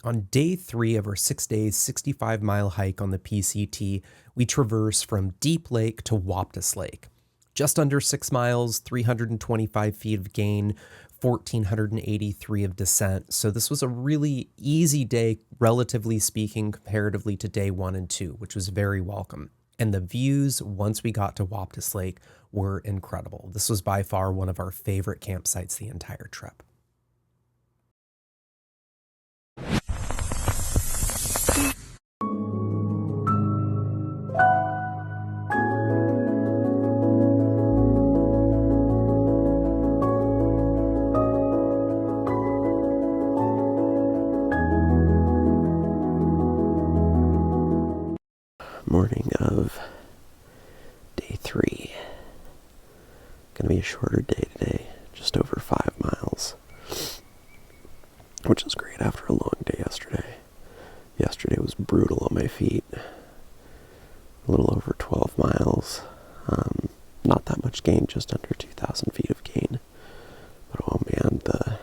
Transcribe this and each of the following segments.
On day 3 of our 6 days, 65-mile hike on the PCT, we traverse from Deep Lake to Waptus Lake. Just under 6 miles, 325 feet of gain, 1,483 of descent. So this was a really easy day, relatively speaking, comparatively to day 1 and 2, which was very welcome. And the views, once we got to Waptus Lake, were incredible. This was by far one of our favorite campsites the entire trip. Morning of day 3. Gonna be a shorter day today, just over 5 miles, which is great after a long day yesterday. Yesterday was brutal on my feet. A little over 12 miles. Not that much gain, just under 2,000 feet of gain. But oh man, the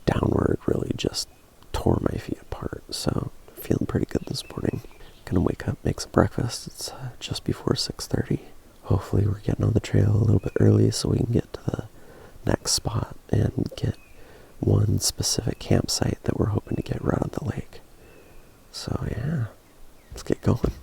downward really just tore my feet apart. So feeling pretty good this morning. Gonna wake up, make some breakfast. It's just before 6:30. Hopefully we're getting on the trail a little bit early so we can get to the next spot and get one specific campsite that we're hoping to get right on the lake. So yeah, let's get going.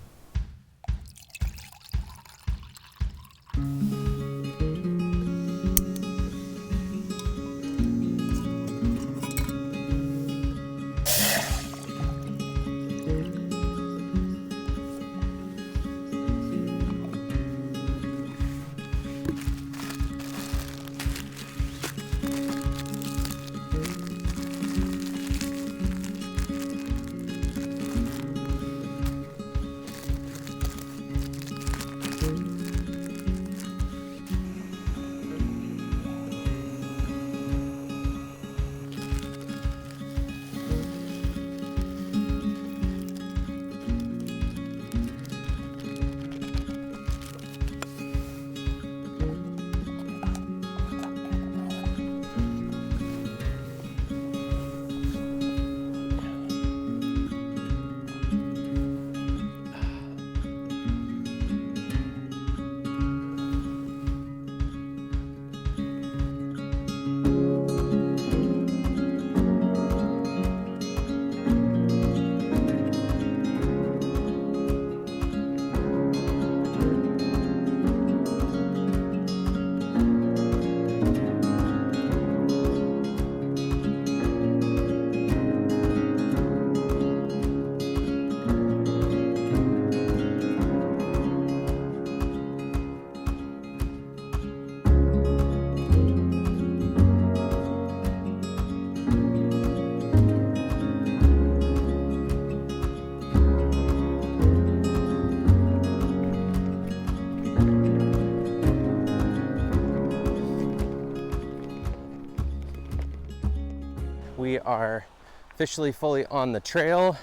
We are officially fully on the trail.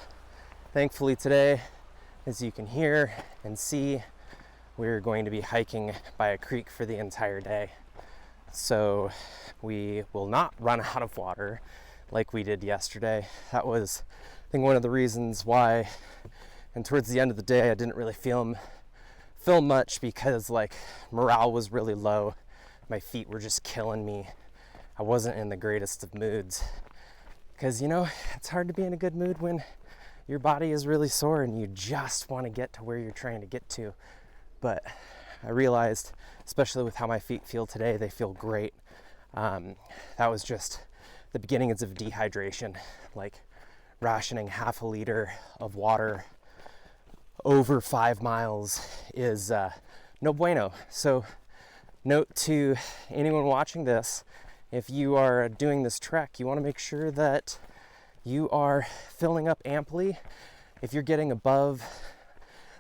Thankfully today, as you can hear and see, we're going to be hiking by a creek for the entire day. So we will not run out of water like we did yesterday. That was, I think, one of the reasons why, and towards the end of the day, I didn't really film much because like morale was really low. My feet were just killing me. I wasn't in the greatest of moods. Because, you know, it's hard to be in a good mood when your body is really sore and you just want to get to where you're trying to get to. But I realized, especially with how my feet feel today, they feel great. That was just the beginnings of dehydration, like rationing half a liter of water over 5 miles is no bueno. So note to anyone watching this, if you are doing this trek, you want to make sure that you are filling up amply. If you're getting above,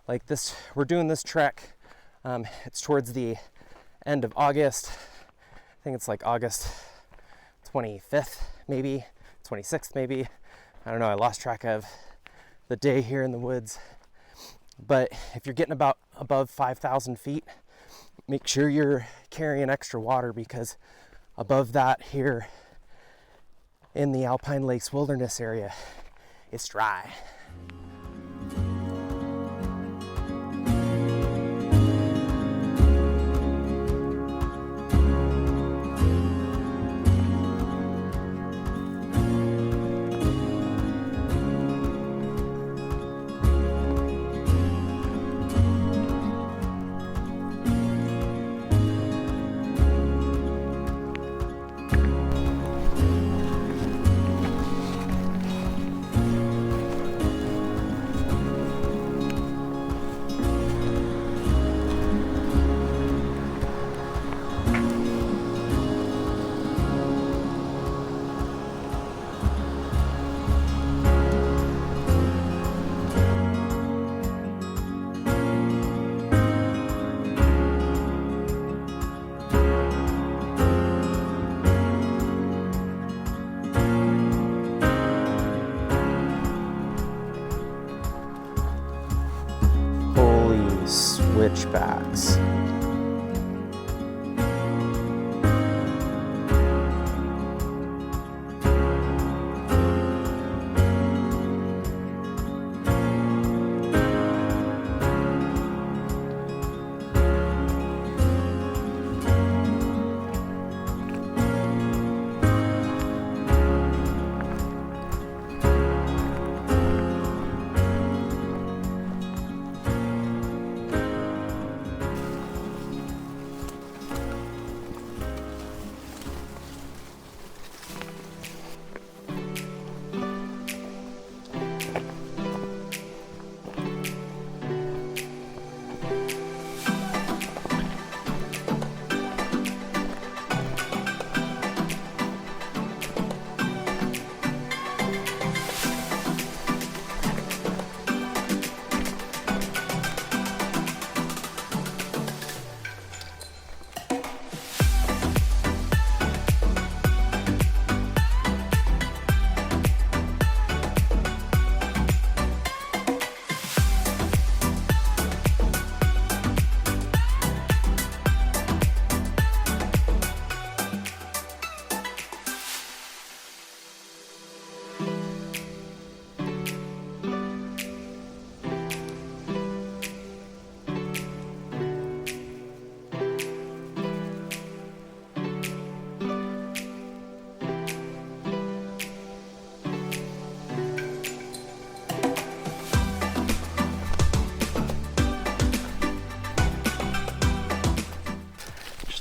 like this, we're doing this trek, it's towards the end of August. I think it's like August 25th, maybe, 26th, maybe. I don't know, I lost track of the day here in the woods. But if you're getting about above 5,000 feet, make sure you're carrying extra water, because above that here in the Alpine Lakes Wilderness area, it's dry. Switchbacks.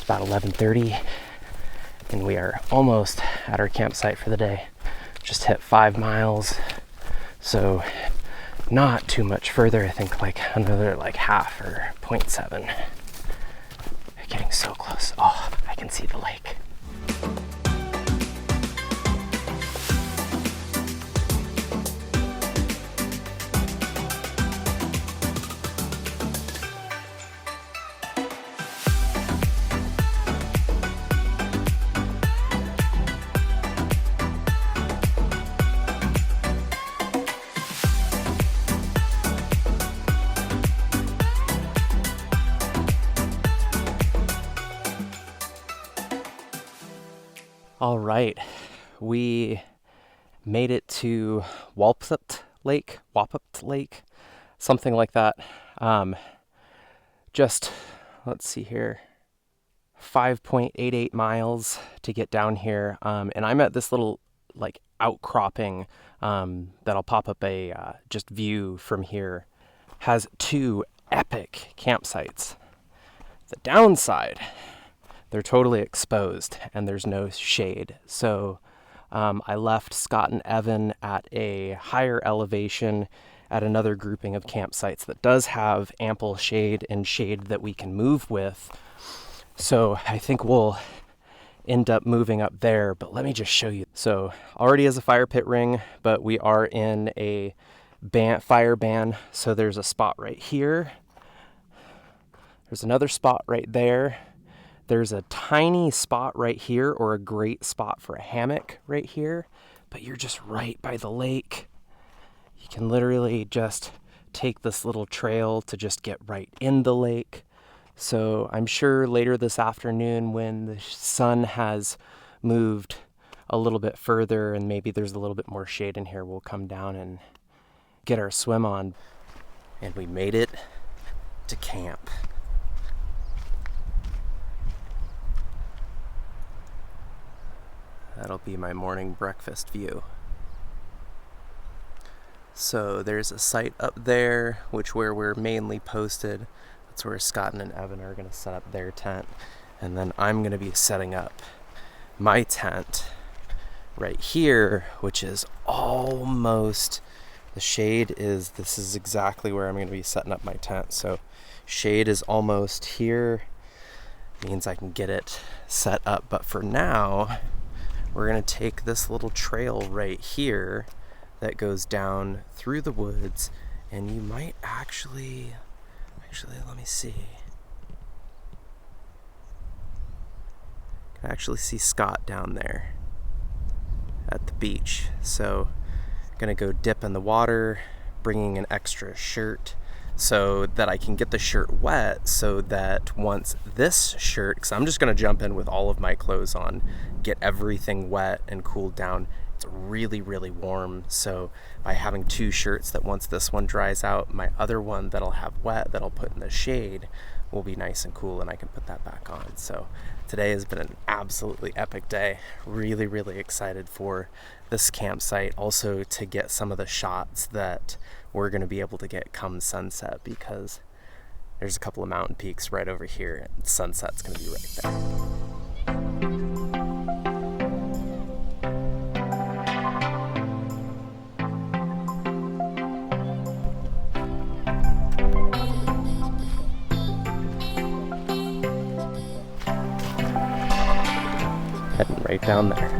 About 11:30 and we are almost at our campsite for the day. Just hit 5 miles, so not too much further. I think like another like half or 0.7. Getting so close. Oh, I can see the lake. All right, we made it to Waptus Lake, something like that. Just, let's see here, 5.88 miles to get down here. And I'm at this little like outcropping that'll pop up a just view from here. Has 2 epic campsites. The downside, they're totally exposed and there's no shade. So I left Scott and Evan at a higher elevation at another grouping of campsites that does have ample shade and shade that we can move with. So I think we'll end up moving up there, but let me just show you. So already has a fire pit ring, but we are in a fire ban. So there's a spot right here. There's another spot right there. There's a tiny spot right here, or a great spot for a hammock right here, but you're just right by the lake. You can literally just take this little trail to just get right in the lake. So I'm sure later this afternoon, when the sun has moved a little bit further and maybe there's a little bit more shade in here, we'll come down and get our swim on. And we made it to camp. That'll be my morning breakfast view. So there's a site up there, where we're mainly posted. That's where Scott and Evan are gonna set up their tent. And then I'm gonna be setting up my tent right here, which is almost, this is exactly where I'm gonna be setting up my tent. So shade is almost here, means I can get it set up. But for now, we're gonna take this little trail right here that goes down through the woods, and you might actually, let me see. You can actually see Scott down there at the beach. So gonna go dip in the water, bringing an extra shirt so that I can get the shirt wet, so that once this shirt, because I'm just gonna jump in with all of my clothes on, get everything wet and cooled down. It's really, really warm. So by having two shirts, that once this one dries out, my other one that I'll have wet, that I'll put in the shade, will be nice and cool, and I can put that back on. So today has been an absolutely epic day. Really, really excited for this campsite. Also to get some of the shots that we're gonna be able to get come sunset, because there's a couple of mountain peaks right over here, and sunset's gonna be right there. Heading right down there.